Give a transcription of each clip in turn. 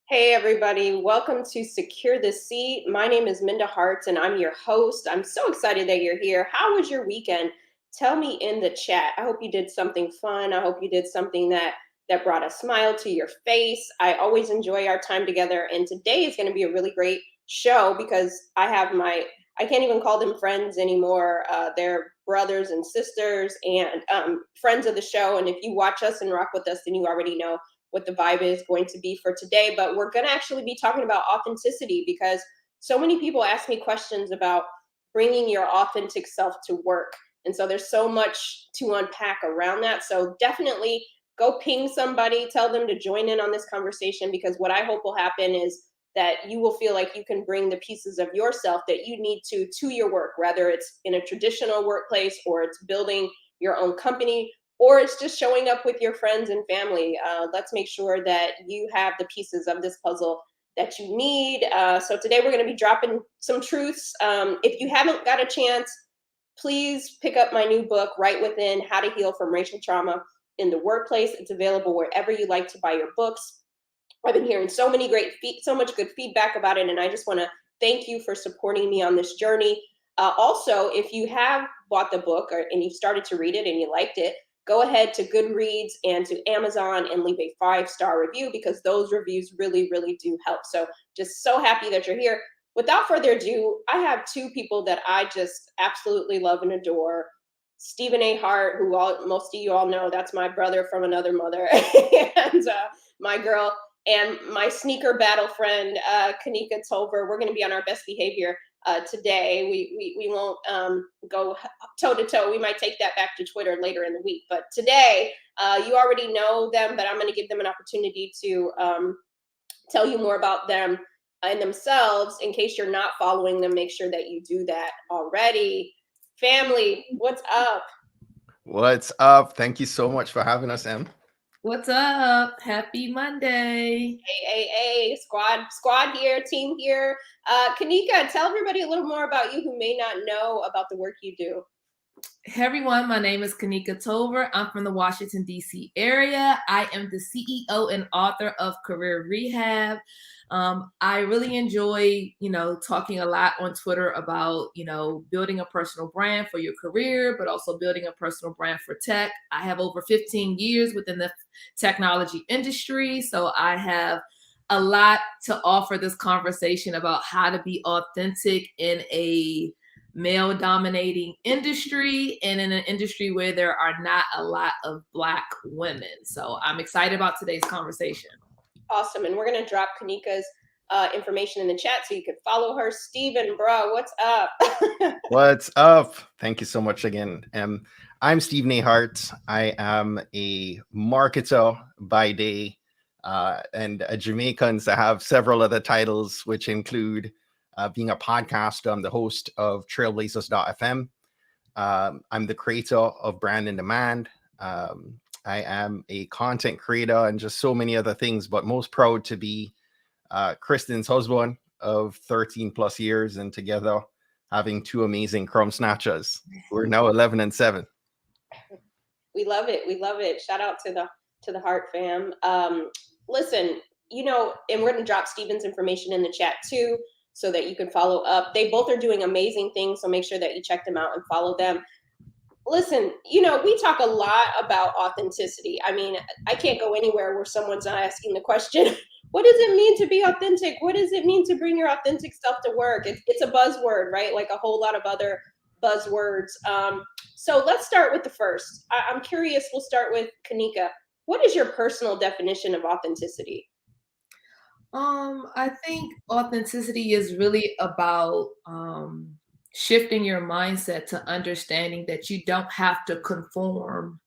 Hey, everybody. Welcome to Secure the Seat. My name is Minda Hart, and I'm your host. I'm so excited that you're here. How was your weekend? Tell me in the chat. I hope you did something fun. I hope you did something that brought a smile to your face. I always enjoy our time together, and today is going to be a really great show because I can't even call them friends anymore. They're brothers and sisters and friends of the show. And if you watch us and rock with us, then you already know what the vibe is going to be for today. But we're going to actually be talking about authenticity because so many people ask me questions about bringing your authentic self to work. And so there's so much to unpack around that. So definitely go ping somebody, tell them to join in on this conversation because what I hope will happen is that you will feel like you can bring the pieces of yourself that you need to your work, whether it's in a traditional workplace or it's building your own company or it's just showing up with your friends and family. Let's make sure that you have the pieces of this puzzle that you need. So today we're going to be dropping some truths. If you haven't got a chance, please pick up my new book, Right Within: How to Heal from Racial Trauma in the Workplace. It's available wherever you like to buy your books. I've been hearing so much good feedback about it, and I just want to thank you for supporting me on this journey. Also, if you have bought the book and you've started to read it and you liked it, go ahead to Goodreads and to Amazon and leave a 5-star review because those reviews really, really do help. So just so happy that you're here. Without further ado, I have two people that I just absolutely love and adore. Stephen A. Hart, who most of you all know, that's my brother from another mother, and my girl and my sneaker battle friend, Kanika Tolver. We're going to be on our best behavior today. We won't go toe to toe. We might take that back to Twitter later in the week. But today, you already know them, but I'm going to give them an opportunity to tell you more about them and themselves. In case you're not following them, make sure that you do that already. Family, what's up? What's up? Thank you so much for having us, Em. What's up? Happy Monday. Hey, squad here, team here. Kanika, tell everybody a little more about you who may not know about the work you do. Hey everyone, my name is Kanika Tolver. I'm from the Washington, D.C. area. I am the CEO and author of Career Rehab. I really enjoy, talking a lot on Twitter about, building a personal brand for your career, but also building a personal brand for tech. I have over 15 years within the technology industry, so I have a lot to offer this conversation about how to be authentic in a male dominating industry and in an industry where there are not a lot of Black women. So I'm excited about today's conversation. Awesome. And we're going to drop Kanika's information in the chat so you can follow her. Steven, bro, what's up? What's up? Thank you so much again. I'm Stephen A. Hart. I am a marketer by day and a Jamaican. So I have several other titles, which include being a podcaster. I'm the host of Trailblazers.fm. I'm the creator of Brand in Demand. I am a content creator and just so many other things, but most proud to be Kristen's husband of 13 plus years, and together having two amazing crumb snatchers. We're now 11 and 7. We love it. We love it. Shout out to the Heart fam. Listen, and we're going to drop Steven's information in the chat too so that you can follow up. They both are doing amazing things, so make sure that you check them out and follow them. Listen, we talk a lot about authenticity. I mean, I can't go anywhere where someone's not asking the question, what does it mean to be authentic? What does it mean to bring your authentic self to work? It's a buzzword, right? Like a whole lot of other buzzwords. So let's start with the first. I'm curious, we'll start with Kanika. What is your personal definition of authenticity? I think authenticity is really about shifting your mindset to understanding that you don't have to conform.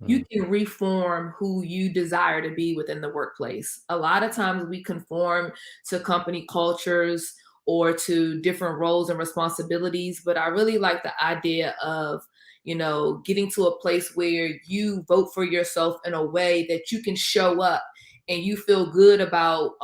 You can reform who you desire to be within the workplace. A lot of times we conform to company cultures or to different roles and responsibilities, but I really like the idea of, getting to a place where you vote for yourself in a way that you can show up and you feel good about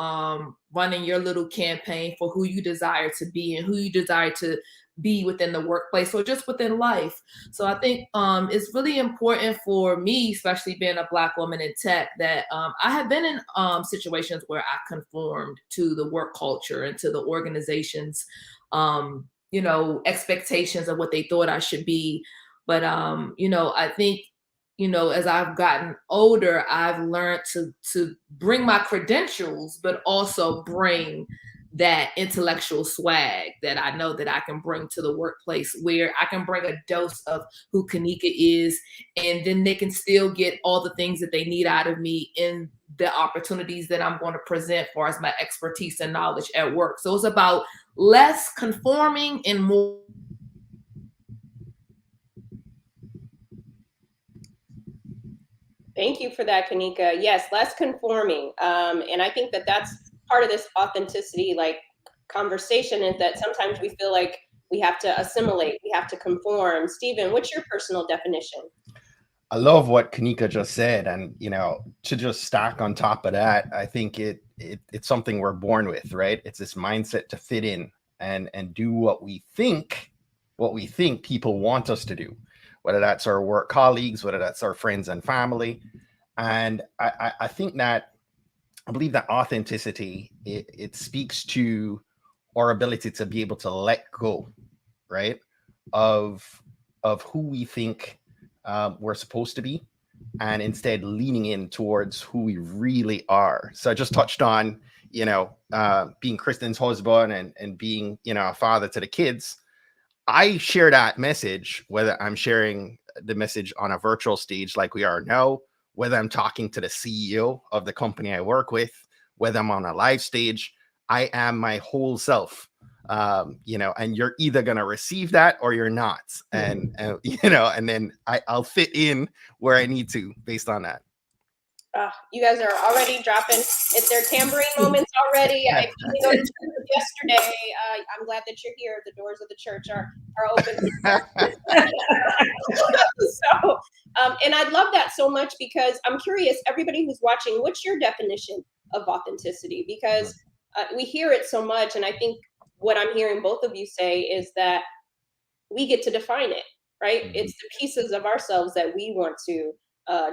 running your little campaign for who you desire to be and who you desire to be within the workplace or just within life. So I think it's really important for me, especially being a Black woman in tech, that I have been in situations where I conformed to the work culture and to the organization's, expectations of what they thought I should be. But I think as I've gotten older, I've learned to bring my credentials, but also bring that intellectual swag that I know that I can bring to the workplace, where I can bring a dose of who Kanika is, and then they can still get all the things that they need out of me in the opportunities that I'm going to present for as my expertise and knowledge at work. So it's about less conforming and more. Thank you for that, Kanika. Yes, less conforming. And I think that that's part of this authenticity, like conversation, is that sometimes we feel like we have to assimilate, we have to conform. Stephen, what's your personal definition? I love what Kanika just said, and to just stack on top of that, I think it's something we're born with, right? It's this mindset to fit in and do what we think people want us to do, whether that's our work colleagues, whether that's our friends and family. And I think that I believe that authenticity, it speaks to our ability to be able to let go, right, of who we think we're supposed to be, and instead leaning in towards who we really are. So I just touched on, being Kristen's husband and being, a father to the kids. I share that message, whether I'm sharing the message on a virtual stage like we are now, whether I'm talking to the CEO of the company I work with, whether I'm on a live stage. I am my whole self. And you're either going to receive that or you're not. And then I'll fit in where I need to based on that. You guys are already dropping. It's their tambourine moments already. I couldn't go to church yesterday. I'm glad that you're here. The doors of the church are open. So, and I love that so much, because I'm curious, everybody who's watching, what's your definition of authenticity? Because we hear it so much, and I think what I'm hearing both of you say is that we get to define it, right? Mm-hmm. It's the pieces of ourselves that we want to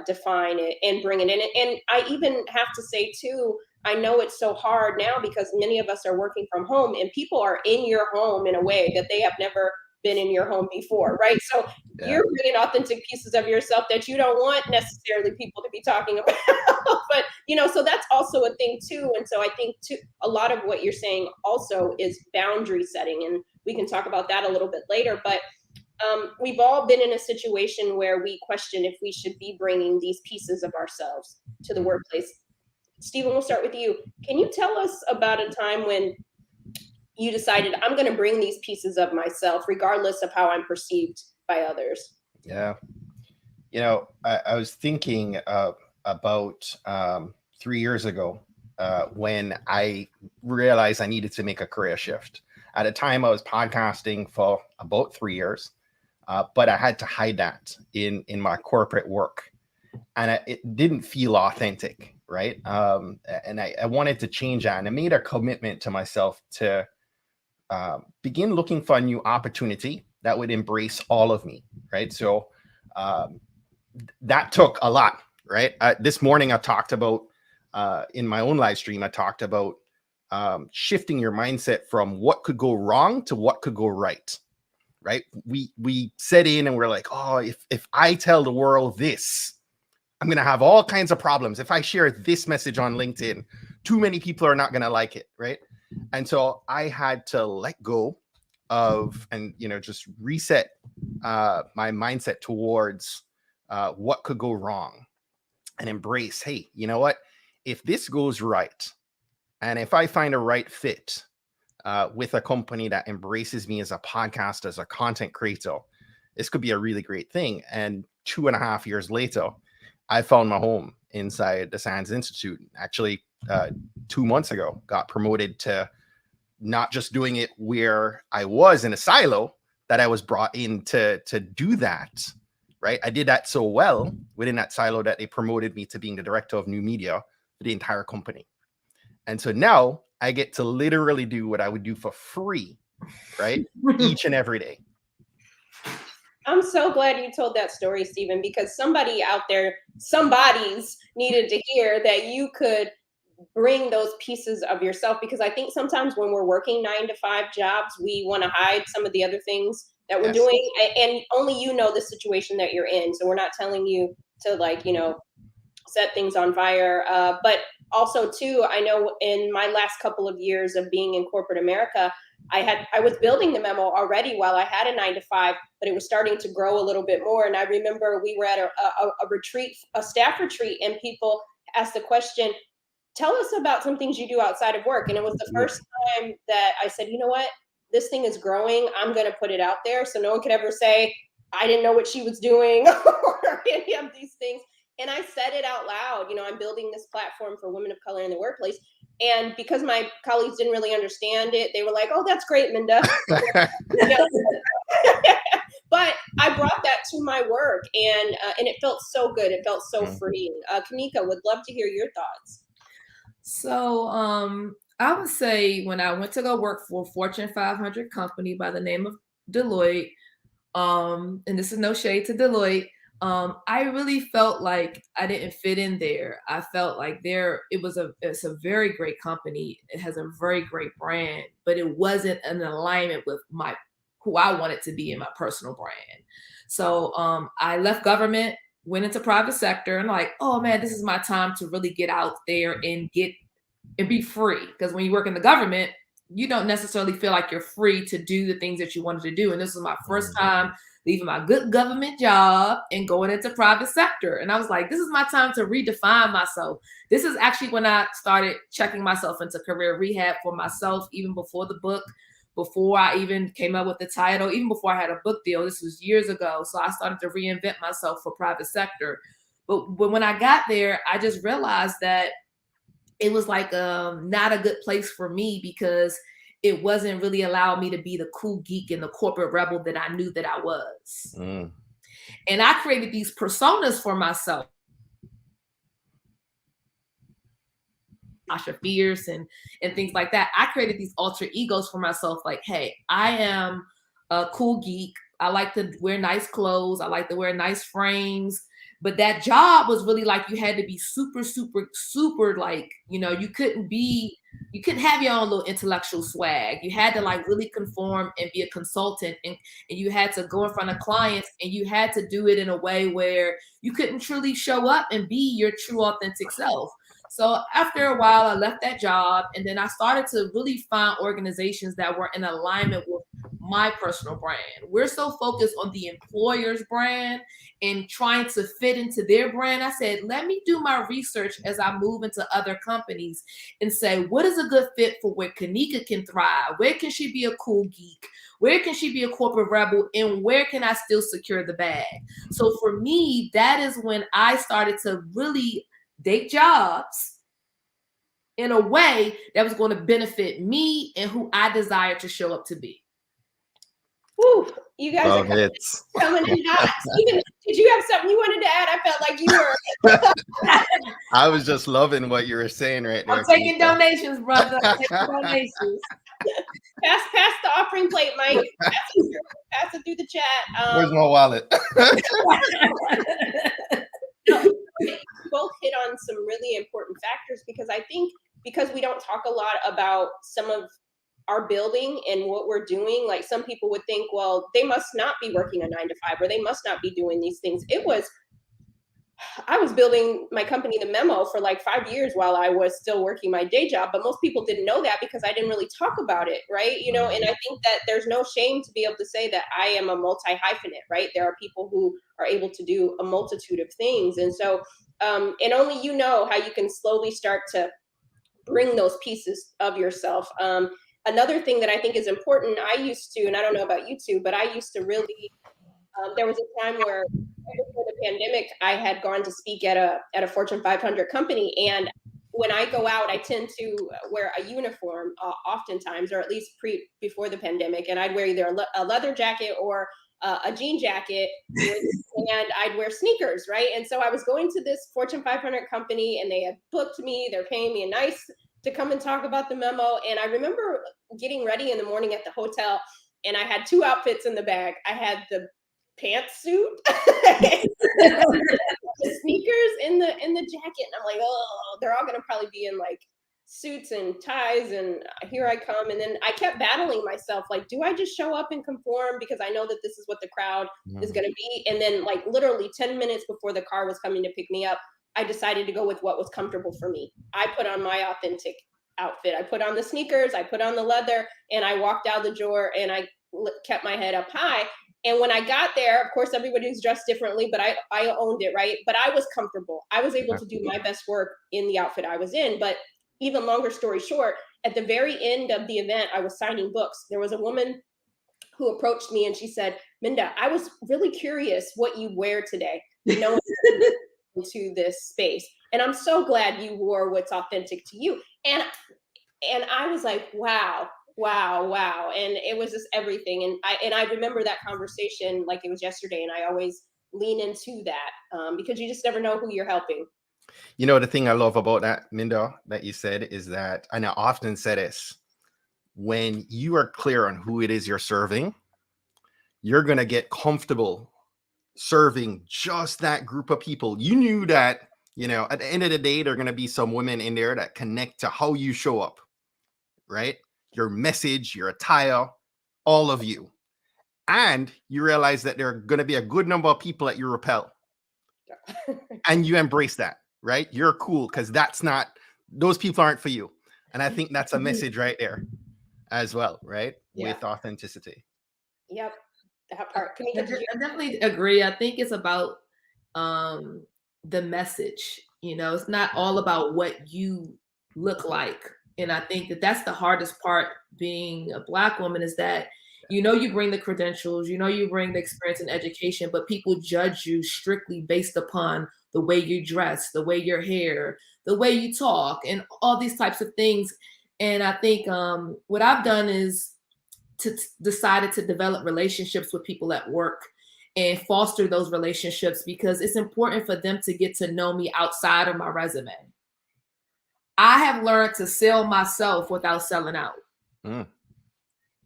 define it and bring it in. And I even have to say too, I know it's so hard now because many of us are working from home, and people are in your home in a way that they have never been in your home before, right? So you're bringing authentic pieces of yourself that you don't want necessarily people to be talking about. But so that's also a thing too. And so I think too, a lot of what you're saying also is boundary setting, and we can talk about that a little bit later. But we've all been in a situation where we question if we should be bringing these pieces of ourselves to the workplace. Stephen, we'll start with you. Can you tell us about a time when you decided, I'm going to bring these pieces of myself, regardless of how I'm perceived by others? Yeah. I was thinking about 3 years ago when I realized I needed to make a career shift. At the time, I was podcasting for about 3 years, but I had to hide that in my corporate work, and it didn't feel authentic, right? And I wanted to change that, and I made a commitment to myself to begin looking for a new opportunity that would embrace all of me, right? So that took a lot, right? This morning I talked about, in my own live stream, I talked about shifting your mindset from what could go wrong to what could go right, right? We set in and we're like, oh, if I tell the world this, I'm going to have all kinds of problems. If I share this message on LinkedIn, too many people are not going to like it, right? And so I had to let go of, and just reset my mindset towards what could go wrong, and embrace, hey, you know what? If this goes right, and if I find a right fit with a company that embraces me as a podcast, as a content creator, this could be a really great thing. And 2.5 years later, I found my home inside the Science Institute. Actually, 2 months ago, got promoted to not just doing it where I was in a silo, that I was brought in to do that, right? I did that so well within that silo that they promoted me to being the director of new media for the entire company. And so now I get to literally do what I would do for free right? Each and every day. I'm so glad you told that story, Stephen, because somebody out there, somebody's needed to hear that you could bring those pieces of yourself, because I think sometimes when we're working 9 to 5 jobs, we want to hide some of the other things that we're Yes. doing, and only you know the situation that you're in. So we're not telling you to, like, set things on fire. But also too, I know in my last couple of years of being in corporate America, I was building the memo already while I had a 9 to 5, but it was starting to grow a little bit more. And I remember we were at a retreat, a staff retreat, and people asked the question, tell us about some things you do outside of work. And it was the first time that I said, you know what, this thing is growing. I'm going to put it out there so no one could ever say, I didn't know what she was doing or any of these things. And I said it out loud, I'm building this platform for women of color in the workplace. And because my colleagues didn't really understand it, they were like, oh, that's great, Minda. But I brought that to my work, and it felt so good. It felt so freeing. Kanika, would love to hear your thoughts. So I would say when I went to go work for a Fortune 500 company by the name of Deloitte, and this is no shade to Deloitte, I really felt like I didn't fit in there. I felt like it's a very great company. It has a very great brand, but it wasn't in alignment with who I wanted to be in my personal brand. So I left government, went into private sector, and like, oh man, this is my time to really get out there and be free. Because when you work in the government, you don't necessarily feel like you're free to do the things that you wanted to do. And this was my first time leaving my good government job and going into private sector. And I was like, this is my time to redefine myself. This is actually when I started checking myself into career rehab for myself, even before the book, before I even came up with the title, even before I had a book deal. This was years ago. So I started to reinvent myself for private sector. But when I got there, I just realized that it was like not a good place for me, because it wasn't really allowing me to be the cool geek and the corporate rebel that I knew that I was. And I created these personas for myself. Asha Fierce and things like that. I created these alter egos for myself. Like, hey, I am a cool geek. I like to wear nice clothes. I like to wear nice frames. But that job was really like, you had to be super, super, super, like, you couldn't have your own little intellectual swag. You had to like really conform and be a consultant, and you had to go in front of clients, and you had to do it in a way where you couldn't truly show up and be your true authentic self. So after a while, I left that job, and then I started to really find organizations that were in alignment with my personal brand. We're so focused on the employer's brand and trying to fit into their brand. I said, let me do my research as I move into other companies and say, what is a good fit for where Kanika can thrive? Where can she be a cool geek? Where can she be a corporate rebel? And where can I still secure the bag? So for me, that is when I started to really date jobs in a way that was going to benefit me and who I desire to show up to be. Woo, you guys are coming in hot. Stephen, did you have something you wanted to add? I felt like you were. I was just loving what you were saying right there. I'm taking donations, brother. I'm taking donations. Pass the offering plate, Mike. Pass it through the chat. Where's my wallet? You both hit on some really important factors, because I think because we don't talk a lot about some of our building and what we're doing, like some people would think, well, they must not be working a 9 to 5, or they must not be doing these things. I was building my company, The Memo, for like 5 years while I was still working my day job. But most people didn't know that because I didn't really talk about it, right? And I think that there's no shame to be able to say that I am a multi-hyphenate, right? There are people who are able to do a multitude of things. And so, and only you know how you can slowly start to bring those pieces of yourself. Another thing that I think is important, I used to, and I don't know about you two, but I used to really, there was a time where before the pandemic, I had gone to speak at a Fortune 500 company. And when I go out, I tend to wear a uniform oftentimes, or at least before the pandemic. And I'd wear either a leather jacket or a jean jacket, and I'd wear sneakers, right? And so I was going to this Fortune 500 company, and they had booked me. They're paying me a nice to come and talk about the memo. And I remember getting ready in the morning at the hotel, and I had two outfits in the bag. I had the pantsuit, the sneakers in the jacket, and I'm like, oh, they're all gonna probably be in like suits and ties, and here I come. And then I kept battling myself, like, do I just show up and conform because I know that this is what the crowd is gonna be? And then, like, literally 10 minutes before the car was coming to pick me up, I decided to go with what was comfortable for me. I put on my authentic outfit. I put on the sneakers, I put on the leather, and I walked out the door, and I kept my head up high. And when I got there, of course, everybody's dressed differently, but I owned it, right? But I was comfortable. I was able to do my best work in the outfit I was in. But even longer story short, at the very end of the event, I was signing books. There was a woman who approached me and she said, Minda, I was really curious what you wear today, into this space. And I'm so glad you wore what's authentic to you. And I was like, wow, wow, wow. And it was just everything. And I remember that conversation like it was yesterday. And I always lean into that because you just never know who you're helping. You know, the thing I love about that, Minda, that you said is that, and I often say this, when you are clear on who it is you're serving, you're going to get comfortable serving just that group of people. You knew that, you know, at the end of the day, there are going to be some women in there that connect to how you show up, right? Your message, your attire, all of you. And you realize that there are going to be a good number of people that you repel. And you embrace that, right? You're cool because those people aren't for you. And I think that's a message right there as well, right? Yeah. With authenticity. Yep. That part. I definitely agree. I think it's about the message. You know, it's not all about what you look like. And I think that that's the hardest part being a Black woman is that, you know, you bring the credentials, you know, you bring the experience and education, but people judge you strictly based upon the way you dress, the way your hair, the way you talk, and all these types of things. And I think what I've done is decided to develop relationships with people at work and foster those relationships because it's important for them to get to know me outside of my resume. I have learned to sell myself without selling out.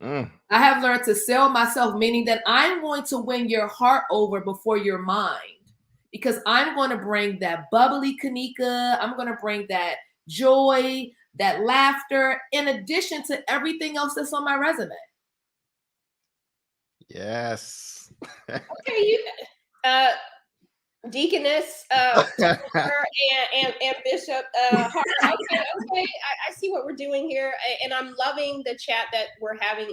I have learned to sell myself, meaning that I'm going to win your heart over before your mind because I'm going to bring that bubbly Kanika. I'm going to bring that joy, that laughter, in addition to everything else that's on my resume. Yes. Okay, Deaconess and Bishop Hart. Okay. I see what we're doing here, and I'm loving the chat that we're having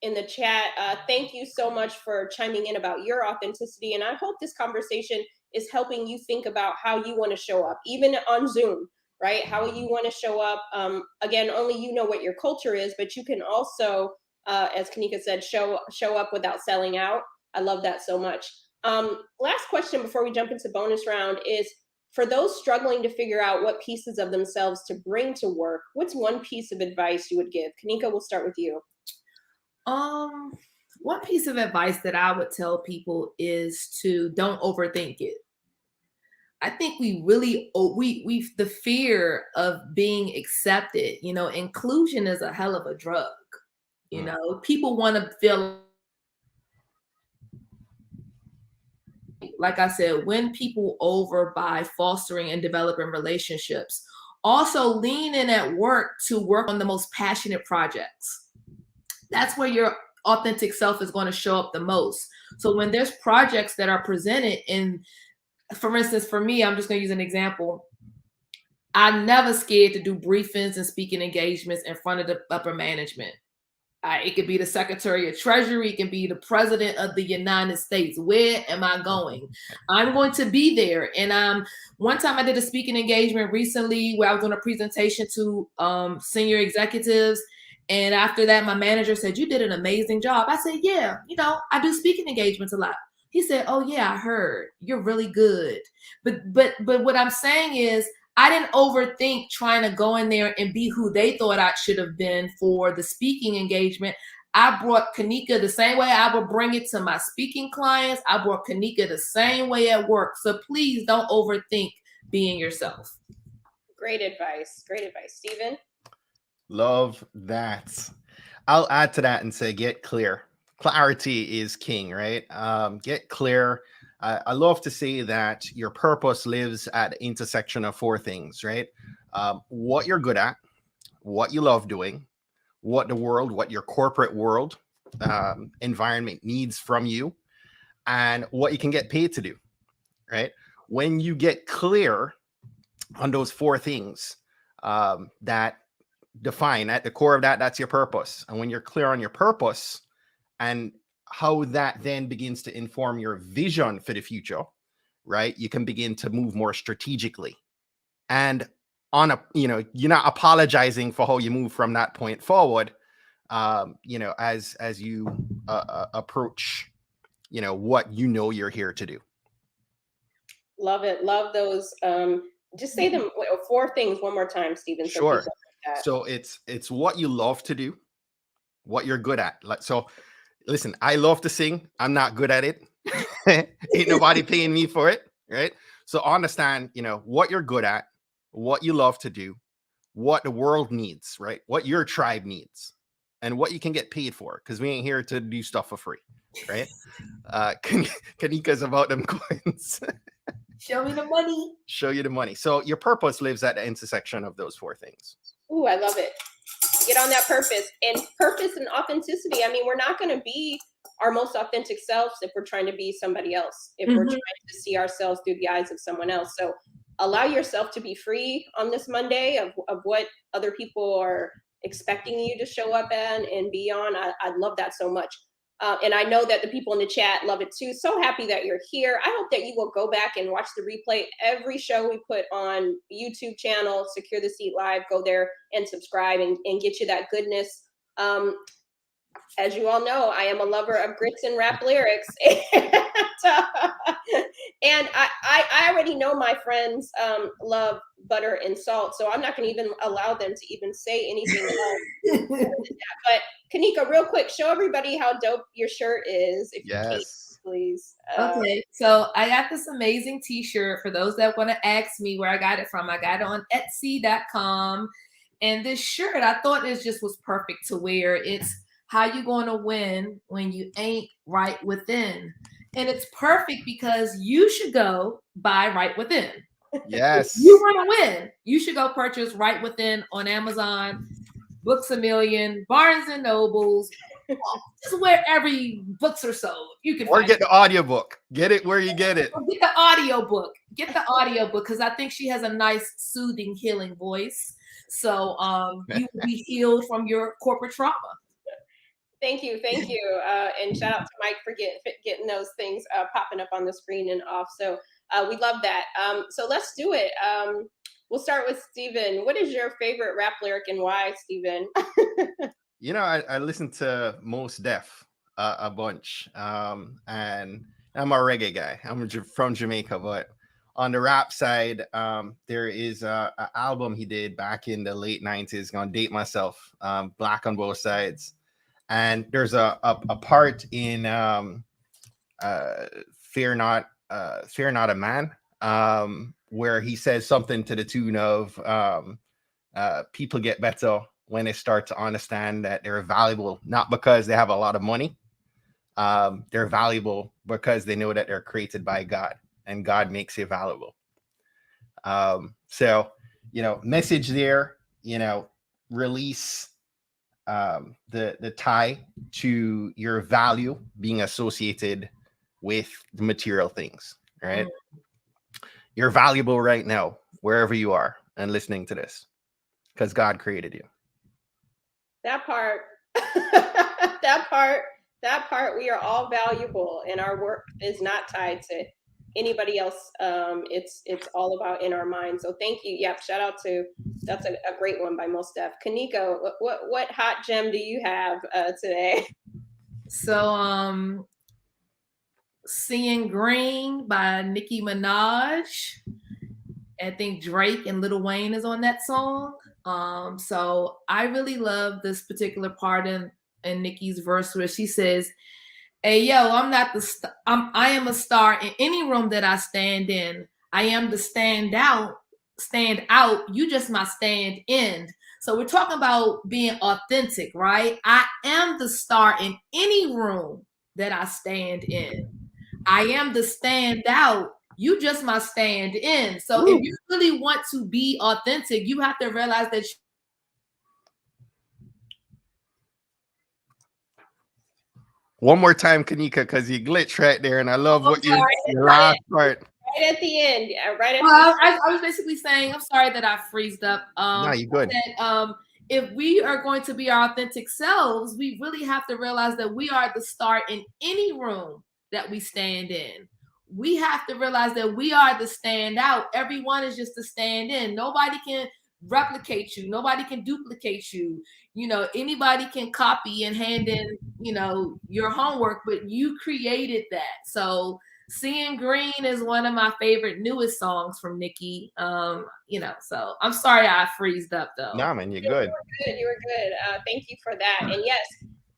in the chat. Thank you so much for chiming in about your authenticity, and I hope this conversation is helping you think about how you want to show up, even on Zoom, right? How you want to show up. Again, only you know what your culture is, but you can also, as Kanika said, show up without selling out. I love that so much. Last question before we jump into bonus round is for those struggling to figure out what pieces of themselves to bring to work, what's one piece of advice you would give? Kanika, we'll start with you. One piece of advice that I would tell people is to don't overthink it. I think we really, we the fear of being accepted, you know, inclusion is a hell of a drug. You know, people want to feel like I said, win people over by fostering and developing relationships. Also lean in at work to work on the most passionate projects. That's where your authentic self is going to show up the most. So when there's projects that are presented in, for instance, for me, I'm just going to use an example. I'm never scared to do briefings and speaking engagements in front of the upper management. It could be the Secretary of Treasury. It can be the President of the United States. Where am I going? I'm going to be there. And one time I did a speaking engagement recently where I was doing a presentation to senior executives. And after that, my manager said, "You did an amazing job." I said, "Yeah, you know, I do speaking engagements a lot." He said, "Oh yeah, I heard. You're really good." But what I'm saying is, I didn't overthink trying to go in there and be who they thought I should have been for the speaking engagement. I brought Kanika the same way I would bring it to my speaking clients. I brought Kanika the same way at work. So please don't overthink being yourself. Great advice. Great advice. Stephen? Love that. I'll add to that and say get clear. Clarity is king, right? Get clear. I love to say that your purpose lives at the intersection of four things, right? What you're good at, what you love doing, what your corporate world environment needs from you, and what you can get paid to do, right? When you get clear on those four things that define at the core of that, that's your purpose. And when you're clear on your purpose and how that then begins to inform your vision for the future, right? You can begin to move more strategically. And on a, you're not apologizing for how you move from that point forward, as you approach, what you're here to do. Love it. Love those. Just say them four things one more time, Stephen. Sure. So, like so it's what you love to do, what you're good at. Like, so listen, I love to sing. I'm not good at it. Ain't nobody paying me for it, right? So understand, what you're good at, what you love to do, what the world needs, right? What your tribe needs, and what you can get paid for, because we ain't here to do stuff for free, right? Kanika's about them coins. Show me the money. Show you the money. So your purpose lives at the intersection of those four things. Ooh, I love it. Get on that purpose. And purpose and authenticity. I mean, we're not going to be our most authentic selves if we're trying to be somebody else, if we're trying to see ourselves through the eyes of someone else. So allow yourself to be free on this Monday of what other people are expecting you to show up and be on. I love that so much. And I know that the people in the chat love it too. So happy that you're here. I hope that you will go back and watch the replay. Every show we put on YouTube channel, Secure the Seat Live, go there and subscribe and get you that goodness. As you all know, I am a lover of grits and rap lyrics. And I already know my friends love butter and salt, so I'm not going to even allow them to even say anything else. But Kanika, real quick, show everybody how dope your shirt is, if you can, please. Okay, so I got this amazing t-shirt. For those that want to ask me where I got it from, I got it on Etsy.com. And this shirt, I thought it just was perfect to wear. It's how you going to win when you ain't right within. And it's perfect because you should go buy Right Within. Yes. You want to win. You should go purchase Right Within on Amazon, Books A Million, Barnes and Nobles, just wherever books are sold. You can get the audiobook. Get it where you get it. Get the audiobook. Get the audiobook, because I think she has a nice, soothing, healing voice. So you will be healed from your corporate trauma. Thank you. And shout out to Mike for getting those things popping up on the screen and off. So we love that. So let's do it. We'll start with Stephen. What is your favorite rap lyric and why, Stephen? I listen to Mos Def a bunch, and I'm a reggae guy. I'm from Jamaica, but on the rap side, there is an album he did back in the late 90s. Gonna date myself. Black on Both Sides. And there's a part in Fear Not a Man, where he says something to the tune of people get better when they start to understand that they're valuable, not because they have a lot of money. They're valuable because they know that they're created by God, and God makes you valuable. So, message there, release the tie to your value being associated with the material things, right? You're valuable right now, wherever you are and listening to this, because God created you. That part, that part, we are all valuable, and our work is not tied to anybody else. It's all about in our mind. So thank you. Yep. Shout out to, that's a great one by Mos Def. Kanika, what hot gem do you have today? So Seeing Green by Nicki Minaj. I think Drake and Lil Wayne is on that song. So I really love this particular part in Nicki's verse where she says, "Hey yo, I am a star in any room that I stand in. I am the stand out. You just my stand in. So we're talking about being authentic, right? I am the star in any room that I stand in. I am the standout. You just my stand in. So if you really want to be authentic, you have to realize that One more time, Kanika, because you glitch right there, and I love what your last part. Right at the end, right at I was basically saying, I'm sorry that I freezed up. No, you're good. That, if we are going to be our authentic selves, we really have to realize that we are the star in any room that we stand in. We have to realize that we are the standout. Everyone is just the stand in. Nobody can replicate you. Nobody can duplicate you. You know, anybody can copy and hand in, you know, your homework, but you created that. So Seeing Green is one of my favorite newest songs from Nicki. You know, so I'm sorry I freezed up though. Nah, man, you're good. You were good. Thank you for that. And yes,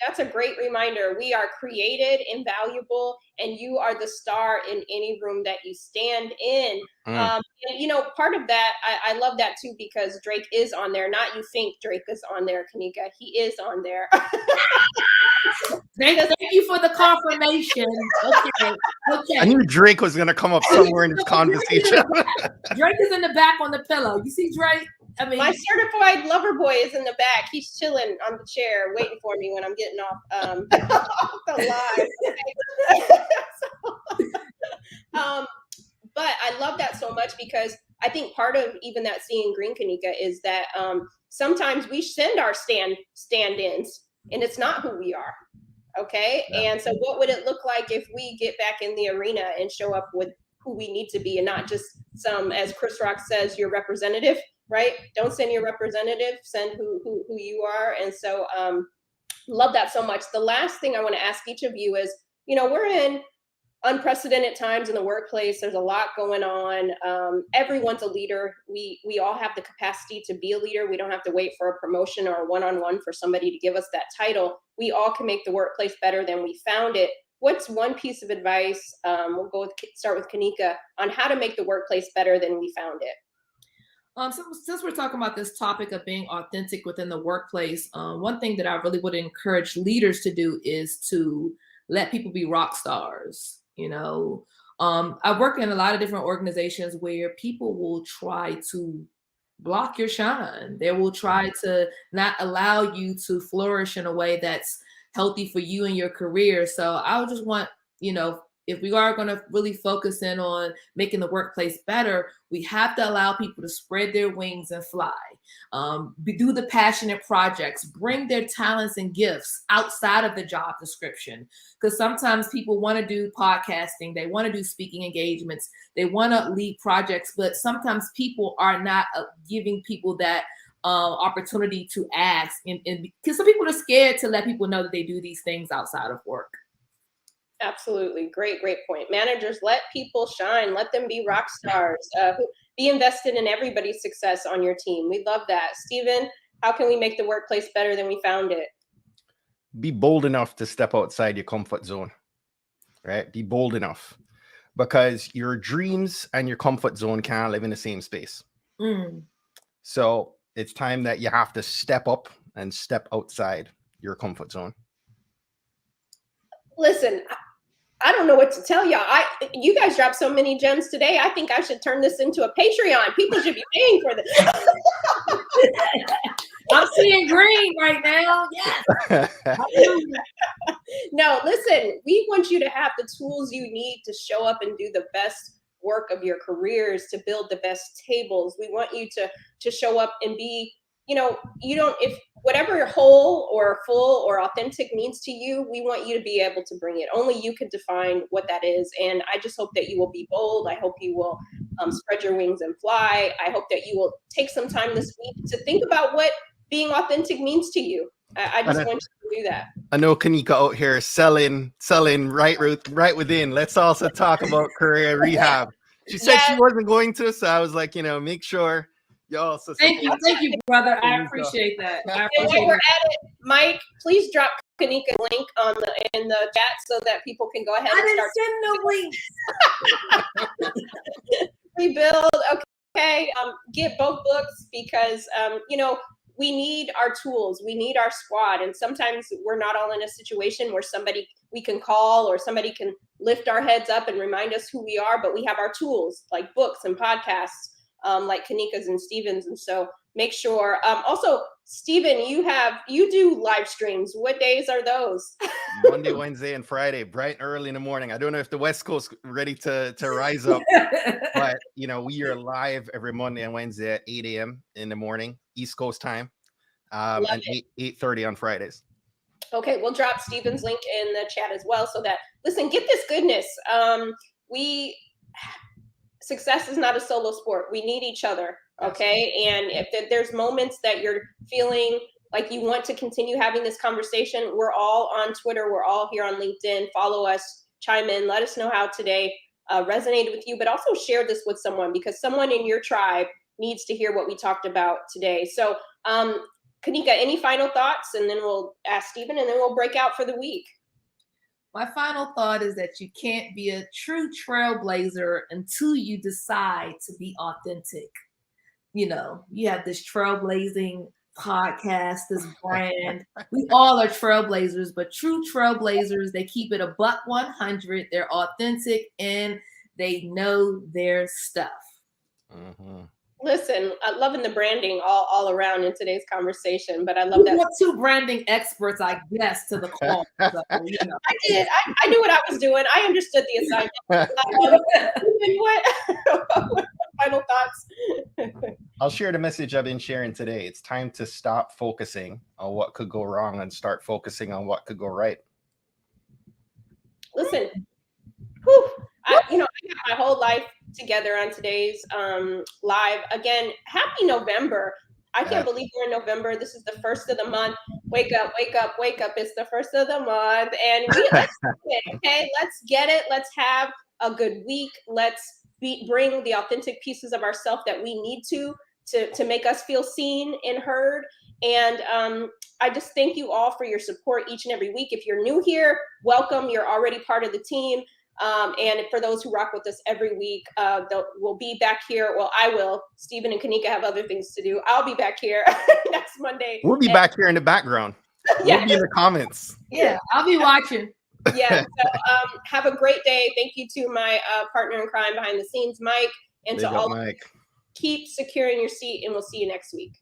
that's a great reminder. We are created, invaluable, and you are the star in any room that you stand in. And, you know, part of that, I love that too, because Drake is on there. Not you think Drake is on there, Kanika. He is on there. Thank you for the confirmation. Okay. I knew Drake was going to come up somewhere in this conversation. Drake is in the back on the pillow. You see Drake? I mean, my certified lover boy is in the back. He's chilling on the chair, waiting for me when I'm getting off the live. But I love that so much, because I think part of even that Seeing Green, Kanika, is that sometimes we send our stand-ins, and it's not who we are. Okay. Yeah. And so what would it look like if we get back in the arena and show up with who we need to be, and not just some, as Chris Rock says, your representative, right? Don't send your representative, send who you are. And so love that so much. The last thing I want to ask each of you is, you know, we're in unprecedented times in the workplace. There's a lot going on. Everyone's a leader. We all have the capacity to be a leader. We don't have to wait for a promotion or a one-on-one for somebody to give us that title. We all can make the workplace better than we found it. What's one piece of advice, start with Kanika, on how to make the workplace better than we found it? So since we're talking about this topic of being authentic within the workplace, one thing that I really would encourage leaders to do is to let people be rock stars. You know, I work in a lot of different organizations where people will try to block your shine. They will try to not allow you to flourish in a way that's healthy for you and your career. So I would just want, you know, if we are going to really focus in on making the workplace better, we have to allow people to spread their wings and fly. Do the passionate projects, bring their talents and gifts outside of the job description. Because sometimes people want to do podcasting, they want to do speaking engagements, they want to lead projects, but sometimes people are not giving people that opportunity to ask. And because some people are scared to let people know that they do these things outside of work. Absolutely. Great point. Managers, let people shine. Let them be rock stars. Be invested in everybody's success on your team. We love that. Stephen, how can we make the workplace better than we found it? Be bold enough to step outside your comfort zone, right? Be bold enough, because your dreams and your comfort zone can't live in the same space. So it's time that you have to step up and step outside your comfort zone. Listen, I don't know what to tell y'all. You guys dropped so many gems today. I think I should turn this into a Patreon. People should be paying for this. I'm seeing green right now. Yes. No, listen, we want you to have the tools you need to show up and do the best work of your careers, to build the best tables. We want you to show up and be, you know, if whatever whole or full or authentic means to you, we want you to be able to bring it. Only you can define what that is. And I just hope that you will be bold. I hope you will spread your wings and fly. I hope that you will take some time this week to think about what being authentic means to you. I just want you to do that. I know Kanika out here selling right within. Let's also talk about career rehab. She said she wasn't going to, so I was like, you know, make sure you also. Thank you, brother. I appreciate that. And while we're at it, Mike, please drop Kanika's link in the chat so that people can go ahead and start. I didn't send no links. Rebuild. Okay. Get both books, because you know, we need our tools, we need our squad. And sometimes we're not all in a situation where somebody we can call or somebody can lift our heads up and remind us who we are, but we have our tools like books and podcasts, like Kanika's and Steven's. And so make sure, also, Steven, you do live streams. What days are those? Monday, Wednesday, and Friday, bright and early in the morning. I don't know if the West Coast ready to rise up, but we are live every Monday and Wednesday at 8 a.m. in the morning, East Coast time, and 8:30 on Fridays. Okay, we'll drop Steven's link in the chat as well, so that, listen, get this goodness. Success is not a solo sport. We need each other. Okay. And if there's moments that you're feeling like you want to continue having this conversation, we're all on Twitter. We're all here on LinkedIn. Follow us, chime in, let us know how today resonated with you, but also share this with someone, because someone in your tribe needs to hear what we talked about today. So, Kanika, any final thoughts? And then we'll ask Steven, and then we'll break out for the week. My final thought is that you can't be a true trailblazer until you decide to be authentic. You have this trailblazing podcast, this brand. We all are trailblazers, but true trailblazers, they keep it $100. They're authentic and they know their stuff. Mm-hmm. Listen, I'm loving the branding all around in today's conversation, but I love that. We want two branding experts, I guess, to the call. So, I did. I knew what I was doing. I understood the assignment. What final thoughts? I'll share the message I've been sharing today. It's time to stop focusing on what could go wrong and start focusing on what could go right. Listen, I got my whole life together on today's live. Again, happy November. I can't believe we're in November. This is the first of the month. Wake up, wake up, wake up. It's the first of the month. And let's get it, okay? Let's get it. Let's have a good week. Let's bring the authentic pieces of ourselves that we need to make us feel seen and heard. And I just thank you all for your support each and every week. If you're new here, welcome. You're already part of the team. And for those who rock with us every week, we'll be back here. Well, I will. Steven and Kanika have other things to do. I'll be back here next Monday. We'll be back here in the background. Yeah. We'll be in the comments. Yeah, I'll be watching. Yeah. So have a great day. Thank you to my partner in crime behind the scenes, Mike. And to all, keep securing your seat, and we'll see you next week.